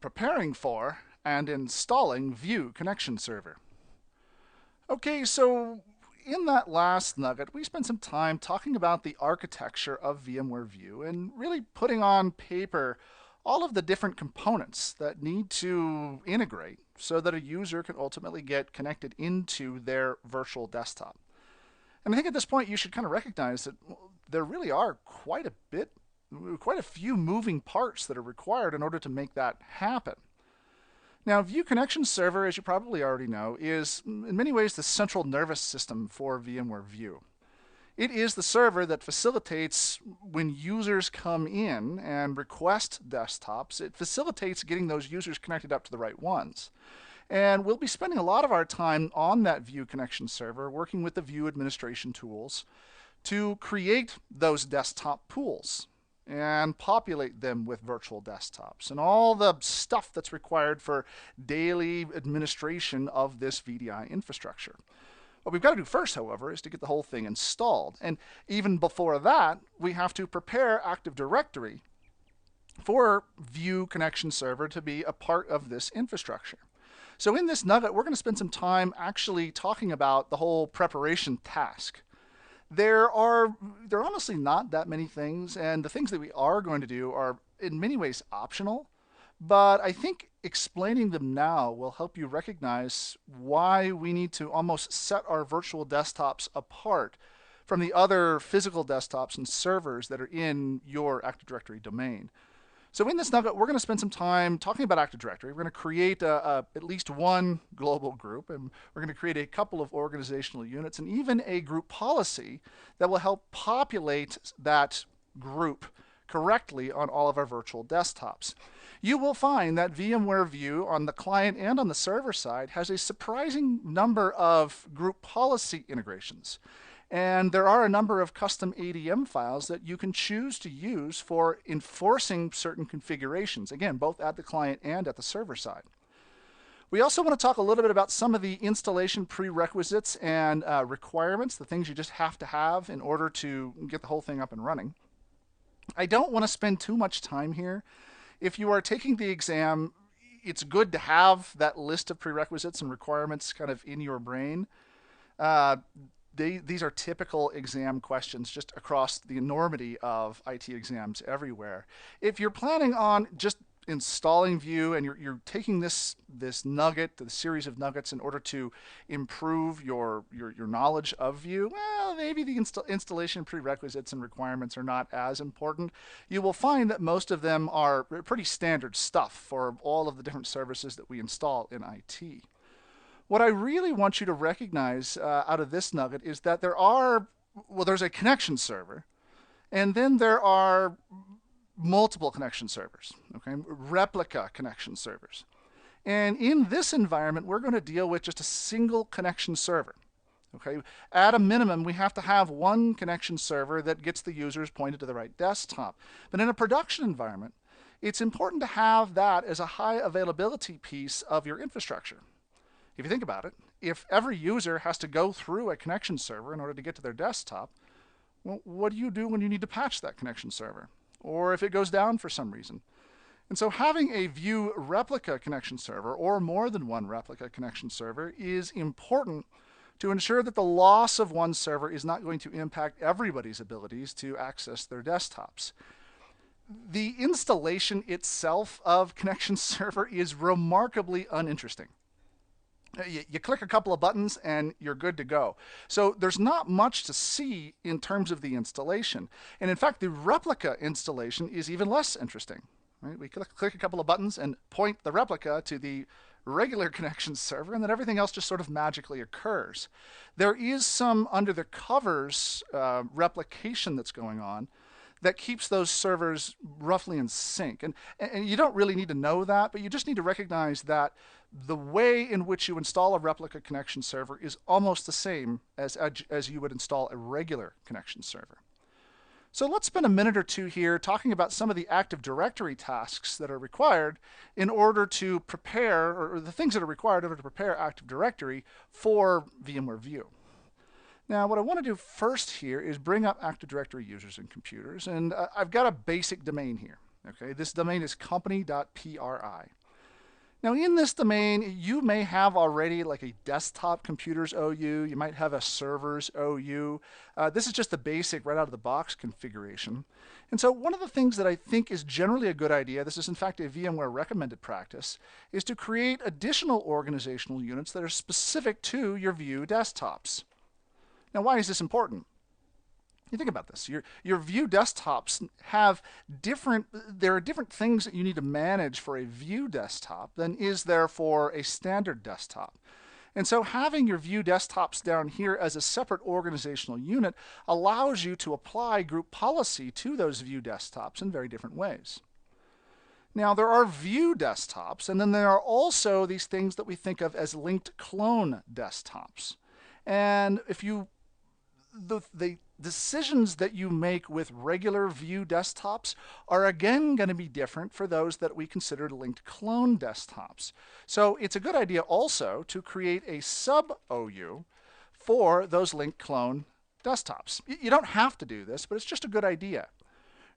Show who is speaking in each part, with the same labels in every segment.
Speaker 1: preparing for and installing View Connection Server. Okay, so in that last nugget, we spent some time talking about the architecture of VMware View and really putting on paper all of the different components that need to integrate so that a user can ultimately get connected into their virtual desktop. And I think at this point you should kind of recognize that there really are quite a few moving parts that are required in order to make that happen. Now, View Connection Server, as you probably already know, is in many ways the central nervous system for VMware View. It is the server that facilitates when users come in and request desktops. It facilitates getting those users connected up to the right ones. And we'll be spending a lot of our time on that View Connection Server, working with the View administration tools to create those desktop pools and populate them with virtual desktops and all the stuff that's required for daily administration of this VDI infrastructure. What we've got to do first, however, is to get the whole thing installed. And even before that, we have to prepare Active Directory for View Connection Server to be a part of this infrastructure. So in this nugget, we're going to spend some time actually talking about the whole preparation task. There are honestly not that many things, and the things that we are going to do are in many ways optional, but I think explaining them now will help you recognize why we need to almost set our virtual desktops apart from the other physical desktops and servers that are in your Active Directory domain. So in this nugget, we're going to spend some time talking about Active Directory. We're going to create at least one global group, and we're going to create a couple of organizational units and even a group policy that will help populate that group correctly on all of our virtual desktops. You will find that VMware View on the client and on the server side has a surprising number of group policy integrations. And there are a number of custom ADM files that you can choose to use for enforcing certain configurations, again, both at the client and at the server side. We also want to talk a little bit about some of the installation prerequisites and requirements, the things you just have to have in order to get the whole thing up and running. I don't want to spend too much time here. If you are taking the exam, it's good to have that list of prerequisites and requirements kind of in your brain. These are typical exam questions just across the enormity of IT exams everywhere. If you're planning on just installing View and you're taking this nugget, the series of nuggets in order to improve your knowledge of View, well, maybe the installation prerequisites and requirements are not as important. You will find that most of them are pretty standard stuff for all of the different services that we install in IT. What I really want you to recognize out of this nugget is that there's a connection server, and then there are multiple connection servers, okay, replica connection servers. And in this environment, we're going to deal with just a single connection server. Okay, at a minimum, we have to have one connection server that gets the users pointed to the right desktop. But in a production environment, it's important to have that as a high availability piece of your infrastructure. If you think about it, if every user has to go through a connection server in order to get to their desktop, well, what do you do when you need to patch that connection server? Or if it goes down for some reason? And so having a View replica connection server or more than one replica connection server is important to ensure that the loss of one server is not going to impact everybody's abilities to access their desktops. The installation itself of connection server is remarkably uninteresting. You click a couple of buttons and you're good to go. So there's not much to see in terms of the installation. And in fact, the replica installation is even less interesting. Right? We click a couple of buttons and point the replica to the regular connection server, and then everything else just sort of magically occurs. There is some under the covers replication that's going on that keeps those servers roughly in sync. And you don't really need to know that, but you just need to recognize that the way in which you install a replica connection server is almost the same as you would install a regular connection server. So let's spend a minute or two here talking about some of the Active Directory tasks that are required in order to prepare, or the things that are required in order to prepare Active Directory for VMware View. Now, what I want to do first here is bring up Active Directory users and computers, and I've got a basic domain here. Okay, this domain is company.pri. Now, in this domain, you may have already like a desktop computers OU. You might have a servers OU. This is just the basic right out of the box configuration. And so one of the things that I think is generally a good idea, this is in fact a VMware recommended practice, is to create additional organizational units that are specific to your View desktops. Now, why is this important? You think about this. Your View desktops have there are different things that you need to manage for a View desktop than is there for a standard desktop. And so having your View desktops down here as a separate organizational unit allows you to apply group policy to those View desktops in very different ways. Now, there are View desktops, and then there are also these things that we think of as linked clone desktops. And if you the decisions that you make with regular View desktops are again going to be different for those that we consider linked clone desktops. So it's a good idea also to create a sub-OU for those linked clone desktops. You don't have to do this, but it's just a good idea.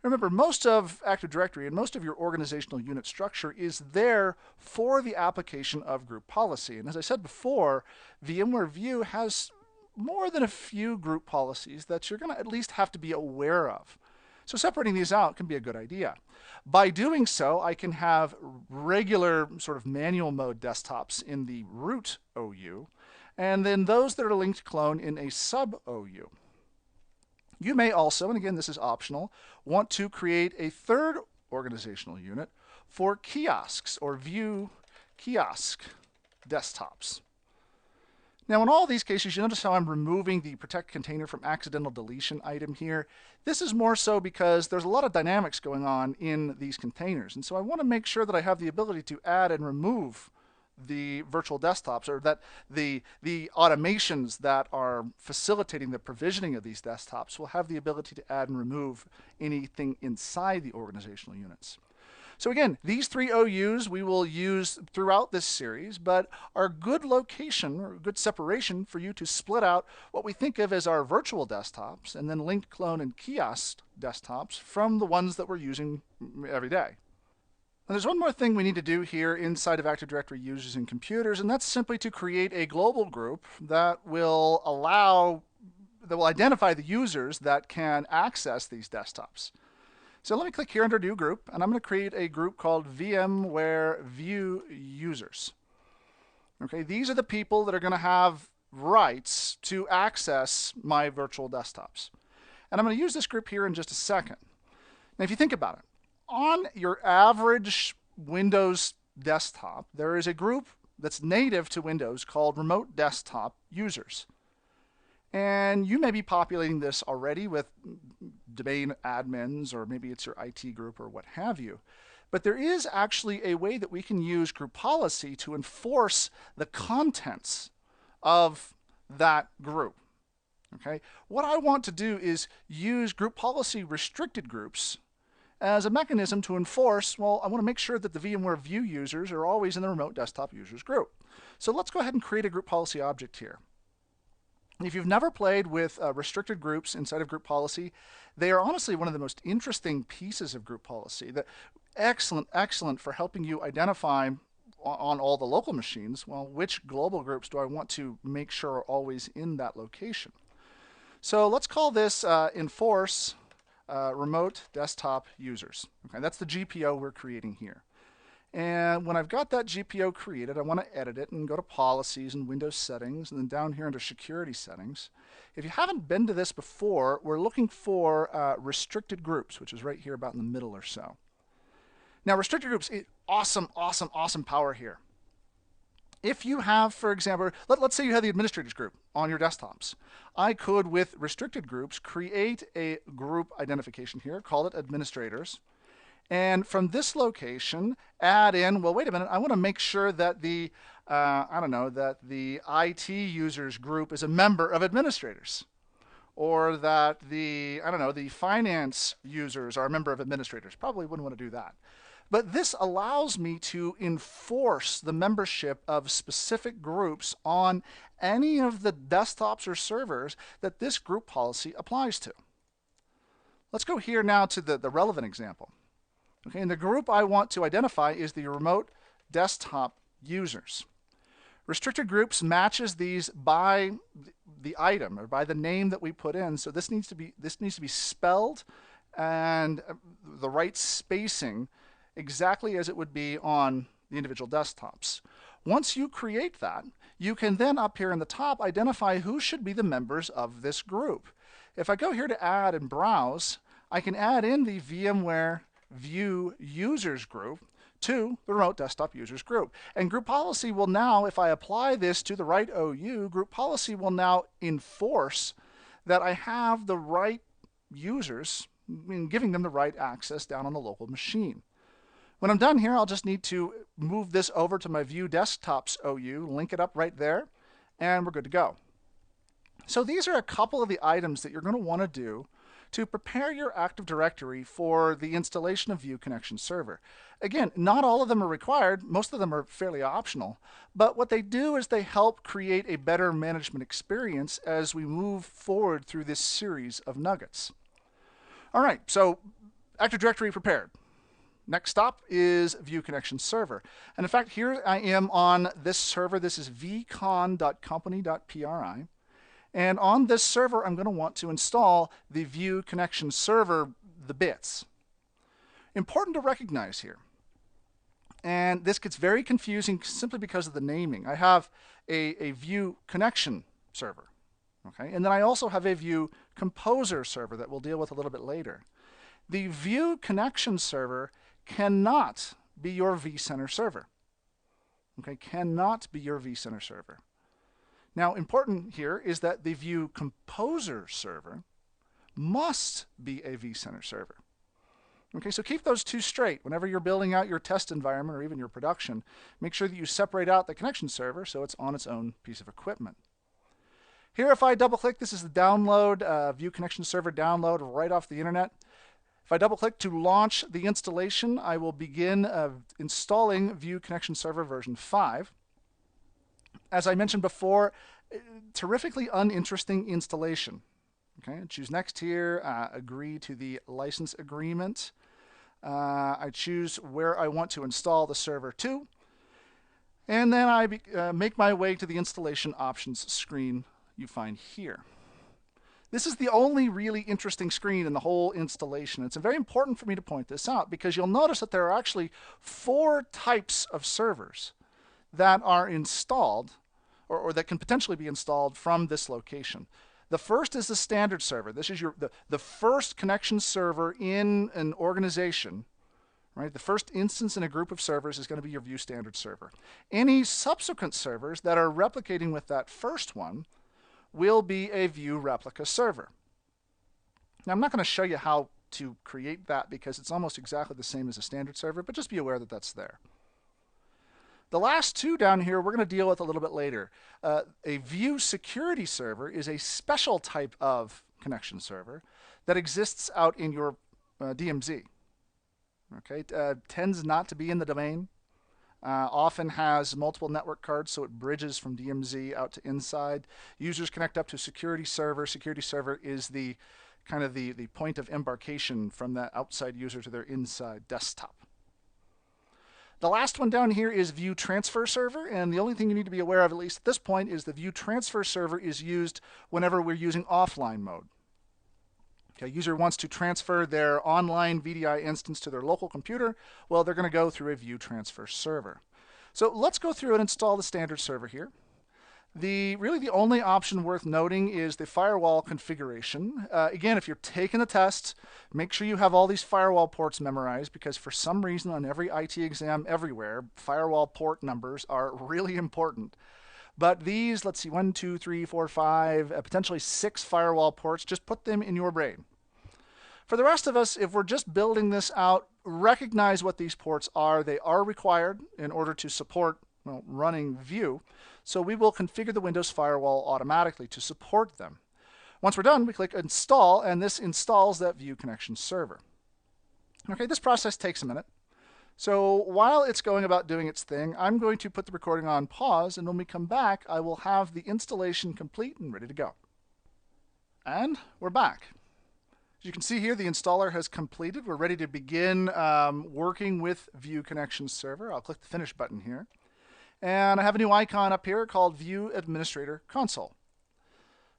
Speaker 1: Remember, most of Active Directory and most of your organizational unit structure is there for the application of group policy. And as I said before, VMware View has more than a few group policies that you're going to at least have to be aware of. So separating these out can be a good idea. By doing so, I can have regular sort of manual mode desktops in the root OU, and then those that are linked clone in a sub-OU. You may also, and again this is optional, want to create a third organizational unit for kiosks or View kiosk desktops. Now, in all these cases, you notice how I'm removing the protect container from accidental deletion item here. This is more so because there's a lot of dynamics going on in these containers. And so I want to make sure that I have the ability to add and remove the virtual desktops, or that the automations that are facilitating the provisioning of these desktops will have the ability to add and remove anything inside the organizational units. So again, these three OUs we will use throughout this series, but are good location or good separation for you to split out what we think of as our virtual desktops and then linked clone and kiosk desktops from the ones that we're using every day. And there's one more thing we need to do here inside of Active Directory users and computers, and that's simply to create a global group that will identify the users that can access these desktops. So let me click here under New Group, and I'm going to create a group called VMware View Users. Okay, these are the people that are going to have rights to access my virtual desktops. And I'm going to use this group here in just a second. Now, if you think about it, on your average Windows desktop, there is a group that's native to Windows called Remote Desktop Users. And you may be populating this already with domain admins, or maybe it's your IT group or what have you. But there is actually a way that we can use group policy to enforce the contents of that group. Okay? What I want to do is use group policy restricted groups as a mechanism to enforce, well, I want to make sure that the VMware View users are always in the Remote Desktop Users group. So let's go ahead and create a group policy object here. If you've never played with restricted groups inside of group policy, they are honestly one of the most interesting pieces of group policy. Excellent for helping you identify on all the local machines, well, which global groups do I want to make sure are always in that location. So let's call this enforce remote desktop users. Okay, that's the GPO we're creating here. And when I've got that GPO created, I want to edit it and go to Policies and Windows Settings, and then down here under Security Settings. If you haven't been to this before, we're looking for restricted groups, which is right here about in the middle or so. Now, restricted groups, awesome power here. If you have, for example, let's say you have the administrators group on your desktops. I could, with restricted groups, create a group identification here, call it administrators. And from this location, add in, well, wait a minute, I want to make sure that the, that the IT users group is a member of administrators. Or that the, the finance users are a member of administrators. Probably wouldn't want to do that. But this allows me to enforce the membership of specific groups on any of the desktops or servers that this group policy applies to. Let's go here now to the relevant example. Okay, and the group I want to identify is the Remote desktop users. Restricted groups matches these by the item or by the name that we put in. So this needs to be spelled and the right spacing exactly as it would be on the individual desktops. Once you create that, you can then up here in the top identify who should be the members of this group. If I go here to add and browse, I can add in the VMware View Users group to the Remote Desktop Users group. And group policy will now, if I apply this to the right OU, group policy will now enforce that I have the right users, giving them the right access down on the local machine. When I'm done here, I'll just need to move this over to my View Desktops OU, link it up right there, and we're good to go. So these are a couple of the items that you're going to want to do to prepare your Active Directory for the installation of View Connection Server. Again, not all of them are required. Most of them are fairly optional. But what they do is they help create a better management experience as we move forward through this series of nuggets. All right, so Active Directory prepared. Next stop is View Connection Server. And in fact, here I am on this server. This is vcon.company.pri. And on this server, I'm going to want to install the View Connection Server, the bits. Important to recognize here, and this gets very confusing simply because of the naming. I have a View Connection Server, okay? And then I also have a View Composer Server that we'll deal with a little bit later. The View Connection Server cannot be your vCenter server, okay? Cannot be your vCenter server. Now, important here is that the View Composer server must be a vCenter server. Okay, so keep those two straight. Whenever you're building out your test environment or even your production, make sure that you separate out the connection server so it's on its own piece of equipment. Here, if I double-click, this is the download, View Connection Server download right off the internet. If I double-click to launch the installation, I will begin installing View Connection Server version 5. As I mentioned before, terrifically uninteresting installation. Okay, choose next here, agree to the license agreement. I choose where I want to install the server to, and then I make my way to the installation options screen you find here. This is the only really interesting screen in the whole installation. It's very important for me to point this out because you'll notice that there are actually 4 types of servers that are installed or that can potentially be installed from this location. The first is the standard server. This is the first connection server in an organization, right? The first instance in a group of servers is going to be your View standard server. Any subsequent servers that are replicating with that first one will be a View replica server. Now, I'm not going to show you how to create that because it's almost exactly the same as a standard server, but just be aware that that's there. The last 2 down here we're going to deal with a little bit later. A View security server is a special type of connection server that exists out in your DMZ. Okay, tends not to be in the domain. Often has multiple network cards, so it bridges from DMZ out to inside. Users connect up to security server. Security server is the kind of the point of embarkation from that outside user to their inside desktop. The last one down here is View Transfer Server, and the only thing you need to be aware of, at least at this point, is the View Transfer Server is used whenever we're using offline mode. Okay, a user wants to transfer their online VDI instance to their local computer, well, they're going to go through a View Transfer Server. So let's go through and install the standard server here. Really the only option worth noting is the firewall configuration. Again, if you're taking the test, make sure you have all these firewall ports memorized because for some reason on every IT exam everywhere, firewall port numbers are really important. But these, let's see, 1, 2, 3, 4, 5, potentially 6 firewall ports, just put them in your brain. For the rest of us, if we're just building this out, recognize what these ports are. They are required in order to support running View. So we will configure the Windows firewall automatically to support them. Once we're done, we click Install, and this installs that View Connection Server. Okay, this process takes a minute. So while it's going about doing its thing, I'm going to put the recording on pause, and when we come back, I will have the installation complete and ready to go. And we're back. As you can see here, the installer has completed. We're ready to begin working with View Connection Server. I'll click the Finish button here. And I have a new icon up here called View Administrator Console.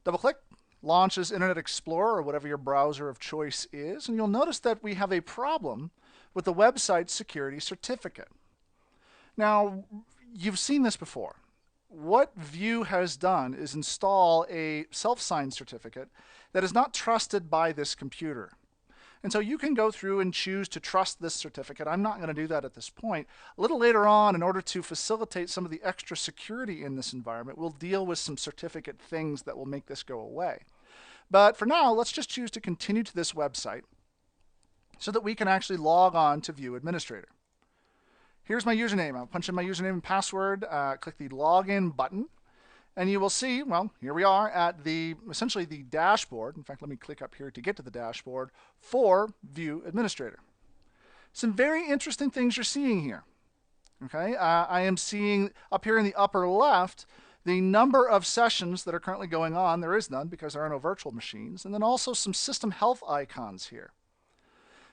Speaker 1: Double click, launches Internet Explorer or whatever your browser of choice is, and you'll notice that we have a problem with the website security certificate. Now, you've seen this before. What View has done is install a self-signed certificate that is not trusted by this computer. And so you can go through and choose to trust this certificate. I'm not going to do that at this point. A little later on, in order to facilitate some of the extra security in this environment, we'll deal with some certificate things that will make this go away. But for now, let's just choose to continue to this website so that we can actually log on to View Administrator. Here's my username. I'll punch in my username and password, click the Login button, and you will see, well, here we are at essentially the dashboard. In fact, let me click up here to get to the dashboard for View Administrator. Some very interesting things you're seeing here. Okay, I am seeing up here in the upper left the number of sessions that are currently going on. There is none because there are no virtual machines. And then also some system health icons here.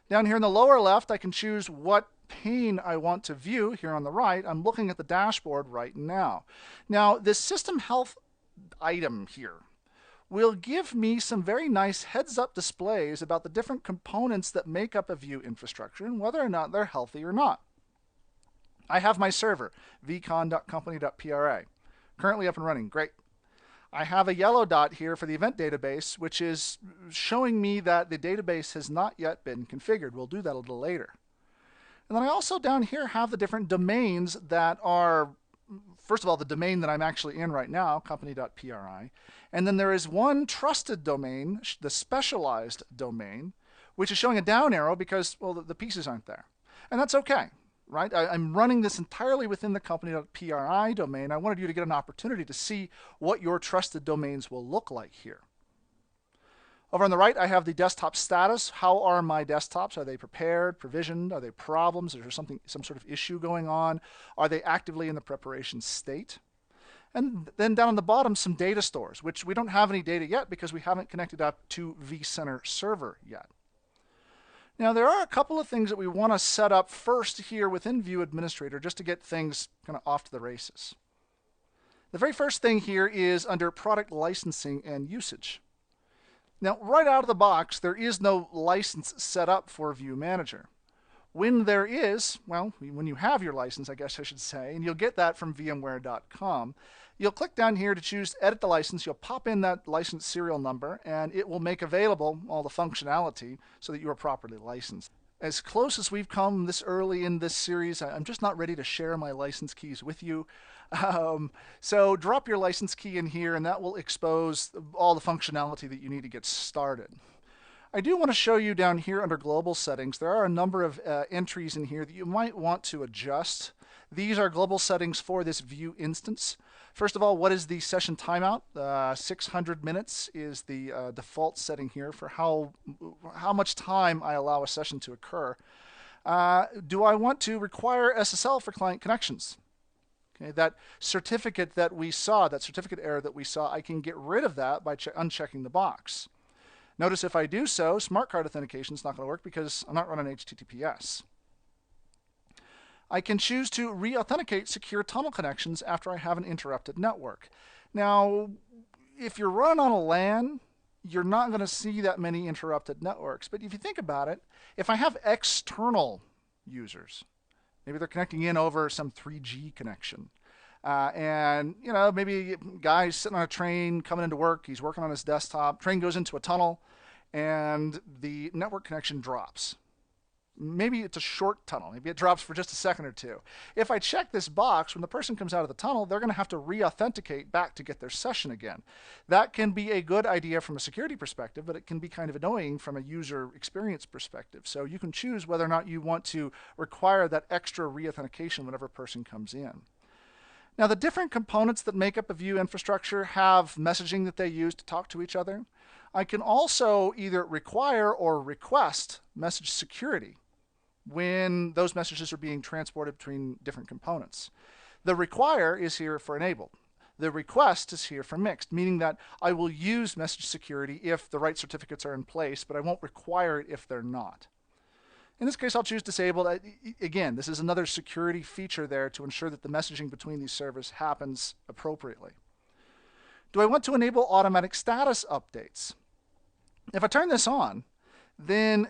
Speaker 1: Down here in the lower left, I can choose what pane I want to view. Here on the right, I'm looking at the dashboard right now. Now, this system health item here will give me some very nice heads-up displays about the different components that make up a View infrastructure and whether or not they're healthy or not. I have my server, vcon.company.pra, currently up and running. Great. I have a yellow dot here for the event database, which is showing me that the database has not yet been configured. We'll do that a little later. And then I also down here have the different domains that are, first of all, the domain that I'm actually in right now, company.pra. And then there is one trusted domain, the specialized domain, which is showing a down arrow because, well, the pieces aren't there. And that's okay, right? I'm running this entirely within the company.pra domain. I wanted you to get an opportunity to see what your trusted domains will look like here. Over on the right, I have the desktop status. How are my desktops? Are they prepared, provisioned? Are they problems? Is there some sort of issue going on? Are they actively in the preparation state? And then down on the bottom, some data stores, which we don't have any data yet because we haven't connected up to vCenter server yet. Now, there are a couple of things that we want to set up first here within View Administrator just to get things kind of off to the races. The very first thing here is under Product Licensing and Usage. Now, right out of the box, there is no license set up for View Manager. When there is, well, when you have your license, I guess I should say, and you'll get that from VMware.com, you'll click down here to choose Edit the License. You'll pop in that license serial number, and it will make available all the functionality so that you are properly licensed. As close as we've come this early in this series, I'm just not ready to share my license keys with you. So drop your license key in here, and that will expose all the functionality that you need to get started. I do want to show you down here under Global Settings, there are a number of entries in here that you might want to adjust. These are global settings for this View instance. First of all, what is the session timeout? 600 minutes is the default setting here for how much time I allow a session to occur. Do I want to require SSL for client connections? Okay, that certificate that we saw, that certificate error that we saw, I can get rid of that by unchecking the box. Notice if I do so, smart card authentication is not going to work because I'm not running HTTPS. I can choose to re-authenticate secure tunnel connections after I have an interrupted network. Now, if you're running on a LAN, you're not going to see that many interrupted networks. But if you think about it, if I have external users, maybe they're connecting in over some 3G connection, and you know, maybe a guy's sitting on a train coming into work, he's working on his desktop, train goes into a tunnel, and the network connection drops. Maybe it's a short tunnel. Maybe it drops for just a second or two. If I check this box, when the person comes out of the tunnel, they're going to have to re-authenticate back to get their session again. That can be a good idea from a security perspective, but it can be kind of annoying from a user experience perspective. So you can choose whether or not you want to require that extra re-authentication whenever a person comes in. Now, the different components that make up a View infrastructure have messaging that they use to talk to each other. I can also either require or request message security when those messages are being transported between different components. The require is here for enabled. The request is here for mixed, meaning that I will use message security if the right certificates are in place, but I won't require it if they're not. In this case, I'll choose disabled. Again, this is another security feature there to ensure that the messaging between these servers happens appropriately. Do I want to enable automatic status updates? If I turn this on, then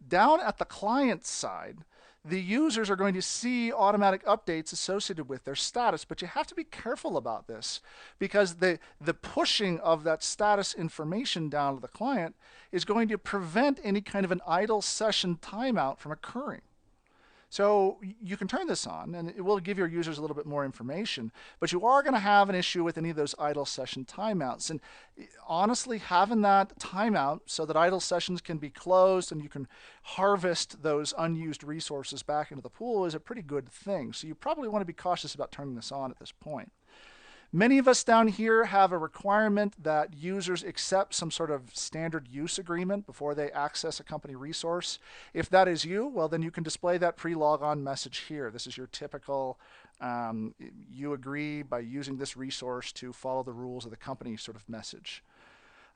Speaker 1: down at the client side, the users are going to see automatic updates associated with their status, but you have to be careful about this because the pushing of that status information down to the client is going to prevent any kind of an idle session timeout from occurring. So you can turn this on and it will give your users a little bit more information, but you are going to have an issue with any of those idle session timeouts. And honestly, having that timeout so that idle sessions can be closed and you can harvest those unused resources back into the pool is a pretty good thing. So you probably want to be cautious about turning this on at this point. Many of us down here have a requirement that users accept some sort of standard use agreement before they access a company resource. If that is you, well, then you can display that pre-logon message here. This is your typical, you agree by using this resource to follow the rules of the company sort of message.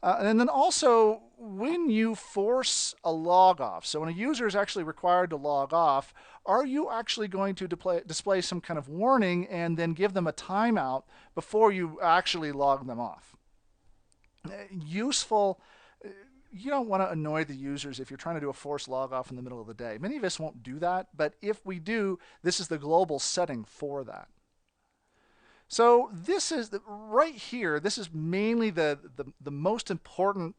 Speaker 1: And then also, when you force a log off, so when a user is actually required to log off, are you actually going to display some kind of warning and then give them a timeout before you actually log them off? Useful. You don't want to annoy the users if you're trying to do a forced log off in the middle of the day. Many of us won't do that, but if we do, this is the global setting for that. So this is right here. This is mainly the most important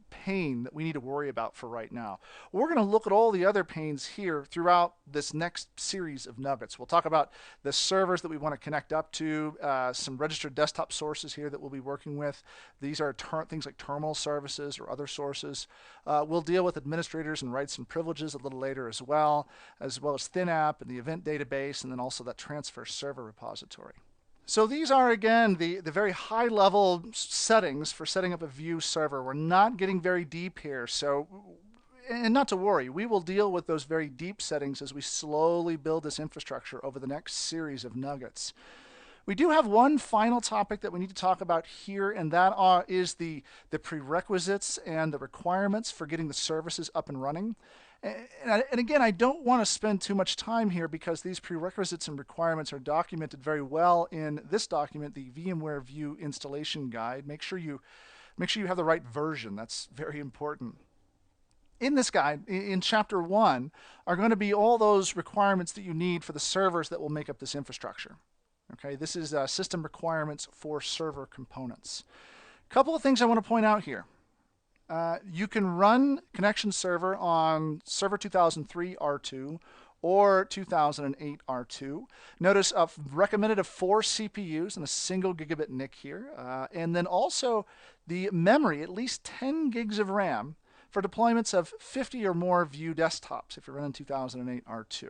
Speaker 1: pane that we need to worry about for right now. We're going to look at all the other panes here throughout this next series of nuggets. We'll talk about the servers that we want to connect up to, some registered desktop sources here that we'll be working with. These are things like terminal services or other sources. We'll deal with administrators and rights and privileges a little later as well as ThinApp and the event database, and then also that transfer server repository. So these are, again, the very high-level settings for setting up a Vue server. We're not getting very deep here, so, and not to worry, we will deal with those very deep settings as we slowly build this infrastructure over the next series of nuggets. We do have one final topic that we need to talk about here, and that is the prerequisites and the requirements for getting the services up and running. And again, I don't want to spend too much time here because these prerequisites and requirements are documented very well in this document, the VMware Vue Installation Guide. Make sure you have the right version. That's very important. In this guide, in Chapter 1, are going to be all those requirements that you need for the servers that will make up this infrastructure. Okay, this is system requirements for server components. A couple of things I want to point out here. You can run connection server on server 2003 R2 or 2008 R2. Notice recommended of 4 CPUs and a single gigabit NIC here. And then also the memory, at least 10 gigs of RAM for deployments of 50 or more Vue desktops if you're running 2008 R2.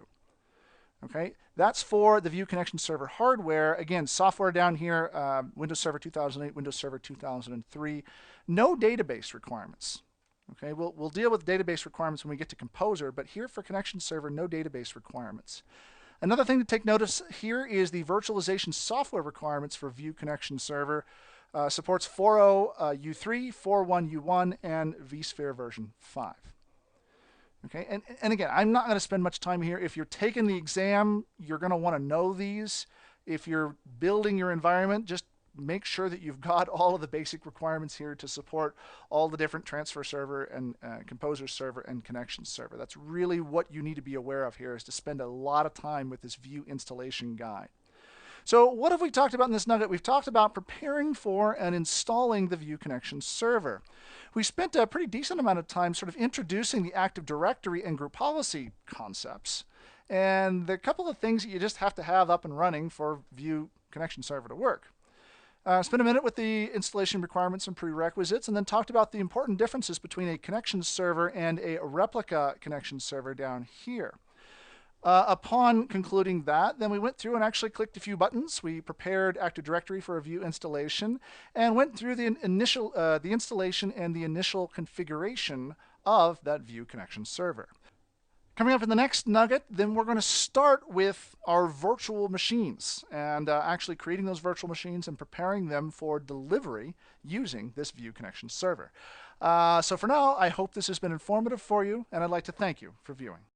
Speaker 1: Okay, that's for the Vue connection server hardware. Again, software down here, Windows Server 2008, Windows Server 2003. No database requirements. Okay, we'll deal with database requirements when we get to Composer, but here for connection server, no database requirements. Another thing to take notice here is the virtualization software requirements for Vue connection server. Supports 4.0 U3, 4.1 U1, and vSphere version 5. Okay, and again, I'm not going to spend much time here. If you're taking the exam, you're going to want to know these. If you're building your environment, just make sure that you've got all of the basic requirements here to support all the different transfer server and composer server and connection server. That's really what you need to be aware of here, is to spend a lot of time with this Vue installation guide. So what have we talked about in this nugget? We've talked about preparing for and installing the Vue connection server. We spent a pretty decent amount of time sort of introducing the Active Directory and group policy concepts. And there are a couple of things that you just have to have up and running for Vue connection server to work. Spent a minute with the installation requirements and prerequisites, and then talked about the important differences between a connection server and a replica connection server down here. Upon concluding that, then we went through and actually clicked a few buttons. We prepared Active Directory for a Vue installation and went through the installation and the initial configuration of that Vue connection server. Coming up in the next nugget, then we're going to start with our virtual machines and actually creating those virtual machines and preparing them for delivery using this View Connection server. So for now, I hope this has been informative for you, and I'd like to thank you for viewing.